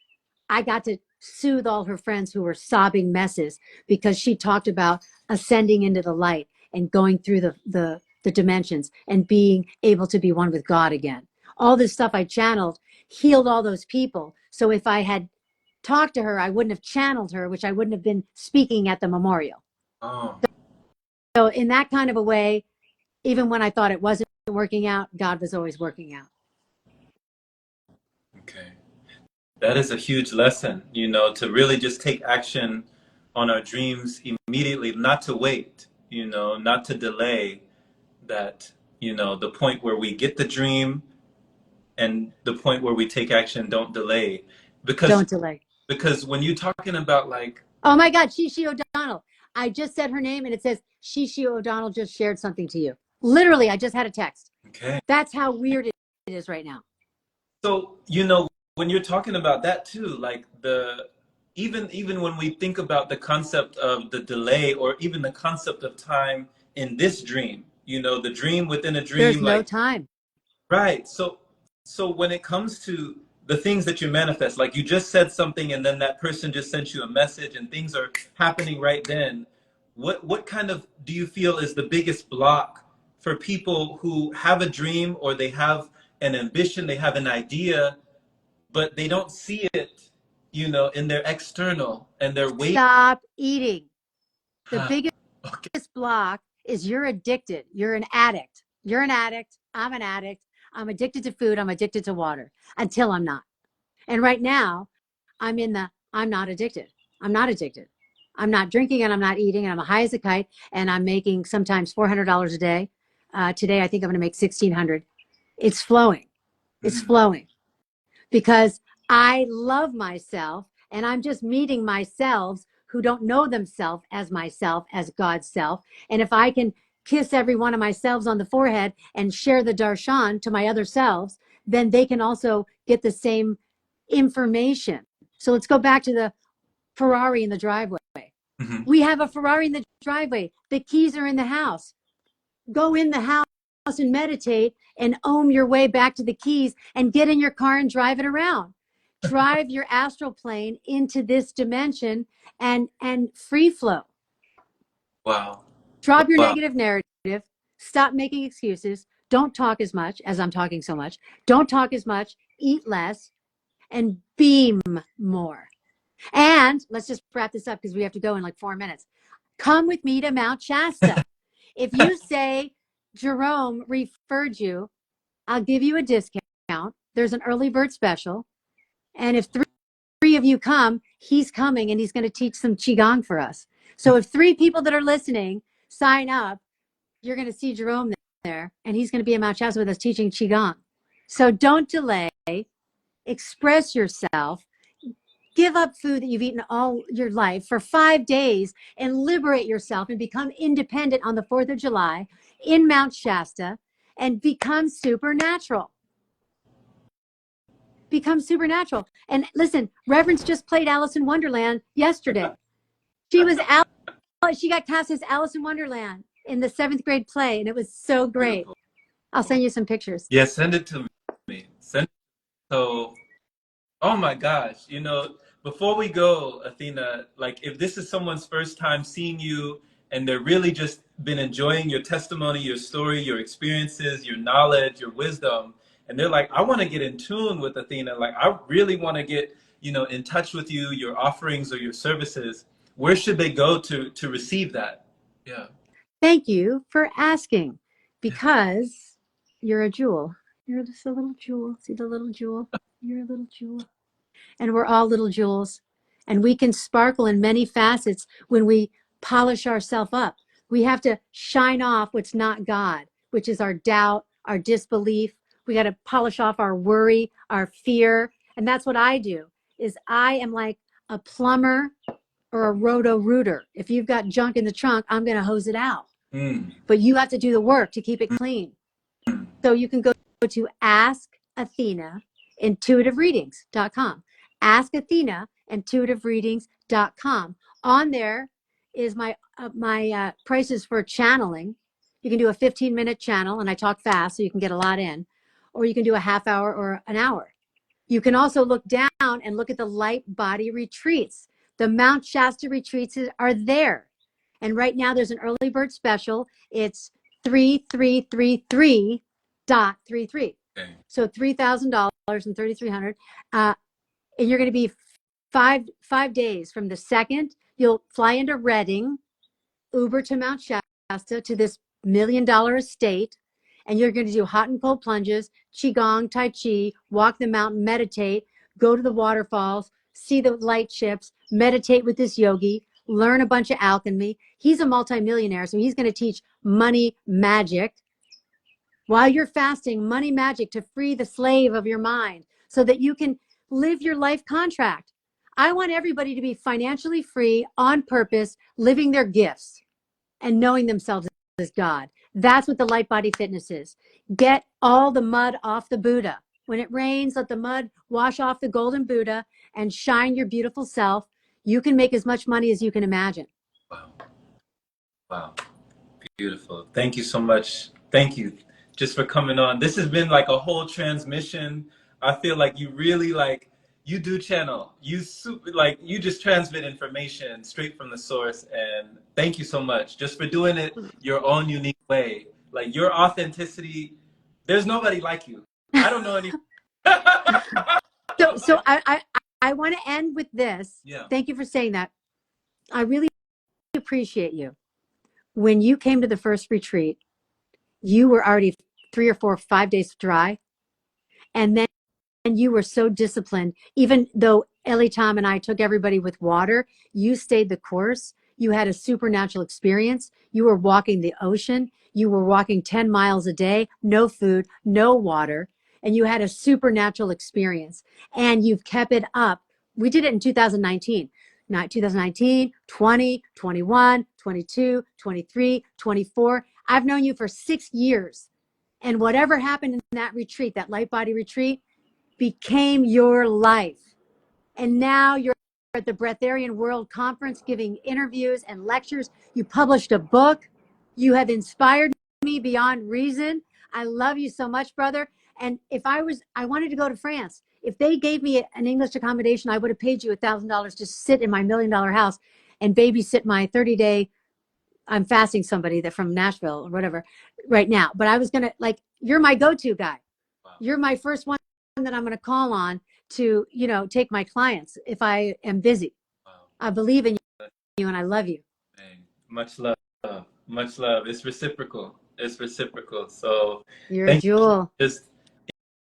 I got to soothe all her friends who were sobbing messes because she talked about ascending into the light and going through the dimensions and being able to be one with God again. All this stuff I channeled healed all those people. So if I had talked to her, I wouldn't have channeled her, which I wouldn't have been speaking at the memorial. Oh. So in that kind of a way, even when I thought it wasn't working out, God was always working out. Okay. That is a huge lesson, to really just take action on our dreams immediately, not to wait, not to delay that, the point where we get the dream and the point where we take action, don't delay. Don't delay. Because when you're talking about like, oh my God, Shishi O'Donnell. I just said her name and it says Shishi O'Donnell just shared something to you. Literally, I just had a text. okay. That's how weird it is right now. So, when you're talking about that too, like even when we think about the concept of the delay or even the concept of time in this dream, the dream within a dream, there's no like time. Right. So when it comes to the things that you manifest, like you just said something and then that person just sent you a message and things are happening right then, what kind of do you feel is the biggest block for people who have a dream or they have an ambition, they have an idea, but they don't see it, in their external and they're waiting? Stop eating. The biggest Okay. block is you're addicted. You're an addict. You're an addict. I'm an addict. I'm addicted to food. I'm addicted to water until I'm not. And right now, I'm not addicted. I'm not addicted. I'm not drinking and I'm not eating and I'm high as a kite and I'm making sometimes $400 a day. Today, I think I'm going to make $1,600. It's flowing. It's flowing because I love myself and I'm just meeting myself who don't know themselves as myself, as God's self. And if I can kiss every one of myself on the forehead and share the darshan to my other selves, then they can also get the same information. So let's go back to the Ferrari in the driveway. Mm-hmm. We have a Ferrari in the driveway. The keys are in the house. Go in the house and meditate and ohm your way back to the keys and get in your car and drive it around. Drive your astral plane into this dimension and free flow. Wow. Drop your Wow. negative narrative. Stop making excuses. Don't talk as much as I'm talking so much. Don't talk as much. Eat less and beam more. And let's just wrap this up because we have to go in like 4 minutes. Come with me to Mount Shasta. If you say Jerome referred you, I'll give you a discount. There's an early bird special. And if three of you come, he's coming and he's going to teach some Qigong for us. So if 3 people that are listening sign up, you're going to see Jerome there and he's going to be in Mount Shasta with us teaching Qigong. So don't delay. Express yourself. Give up food that you've eaten all your life for 5 days and liberate yourself and become independent on the 4th of July in Mount Shasta and become supernatural. Become supernatural. And listen, Reverence just played Alice in Wonderland yesterday. She got cast as Alice in Wonderland in the 7th grade play, and it was so great. Beautiful. I'll send you some pictures. Yeah, send it to me. So, oh my gosh, before we go, Athena, like if this is someone's first time seeing you and they're really just been enjoying your testimony, your story, your experiences, your knowledge, your wisdom, and they're like, I want to get in tune with Athena, like I really want to get, in touch with you, your offerings or your services, where should they go to receive that? Yeah. Thank you for asking, because you're a jewel. You're just a little jewel. See the little jewel? You're a little jewel. And we're all little jewels. And we can sparkle in many facets when we polish ourselves up. We have to shine off what's not God, which is our doubt, our disbelief. We got to polish off our worry, our fear. And that's what I do, is I am like a plumber or a roto-rooter. If you've got junk in the trunk, I'm going to hose it out. But you have to do the work to keep it clean. So you can go to Ask Athena, intuitivereadings.com. Ask Athena intuitivereadings.com. On there is my prices for channeling. You can do a 15-minute channel, and I talk fast so you can get a lot in, or you can do a half hour or an hour. You can also look down and look at the light body retreats. The Mount Shasta retreats are there. And right now there's an early bird special. It's 3333.33. Okay. So $3,000 and $3,300. And you're going to be five days from the 2nd. You'll fly into Redding, Uber to Mount Shasta, to this $1 million estate, and you're going to do hot and cold plunges, qigong, tai chi, walk the mountain, meditate, go to the waterfalls, see the light ships, meditate with this yogi, learn a bunch of alchemy. He's a multimillionaire, so he's going to teach money magic while you're fasting, money magic to free the slave of your mind so that you can live your life contract. I want everybody to be financially free, on purpose, living their gifts and knowing themselves as God. That's what the light body fitness is. Get all the mud off the Buddha. When it rains, let the mud wash off the golden Buddha and shine your beautiful self. You can make as much money as you can imagine. Wow. Wow. Beautiful. Thank you so much. Thank you just for coming on. This has been like a whole transmission. I feel like you really you do channel. You just transmit information straight from the source. And thank you so much just for doing it your own unique way. Like your authenticity, there's nobody like you. I don't know any. So I want to end with this. Yeah. Thank you for saying that. I really appreciate you. When you came to the first retreat, you were already 3 or 4 or 5 days dry. And then you were so disciplined. Even though Ellie, Tom, and I took everybody with water, you stayed the course. You had a supernatural experience. You were walking the ocean. You were walking 10 miles a day, no food, no water. And you had a supernatural experience. And you've kept it up. We did it in 2019. Not 2019, 20, 21, 22, 23, 24. I've known you for 6 years. And whatever happened in that retreat, that light body retreat, became your life. And now you're at the Breatharian World Conference giving interviews and lectures. You published a book. You have inspired me beyond reason. I love you so much, brother. And if I wanted to go to France. If they gave me an English accommodation, I would have paid you $1,000 to sit in my $1 million house and babysit my 30-day. I'm fasting somebody that from Nashville or whatever right now. But I was going to you're my go-to guy. Wow. You're my first one that I'm going to call on to, take my clients if I am busy. Wow. I believe in you and I love you. Dang. Much love. Much love. It's reciprocal. It's reciprocal. So You're a jewel. Just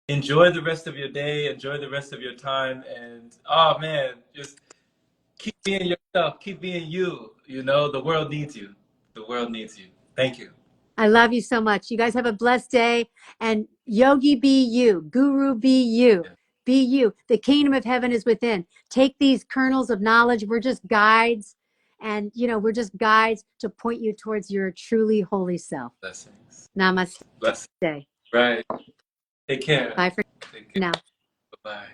enjoy the rest of your day. Enjoy the rest of your time. And oh man, just keep being yourself. Keep being you. The world needs you. The world needs you. Thank you. I love you so much. You guys have a blessed day. And Yogi, be you. Guru, be you. Yeah. Be you. The kingdom of heaven is within. Take these kernels of knowledge. We're just guides. And, we're just guides to point you towards your truly holy self. Blessings. Namaste. Blessings. Right. Take care. Bye for Take care. now. Bye-bye.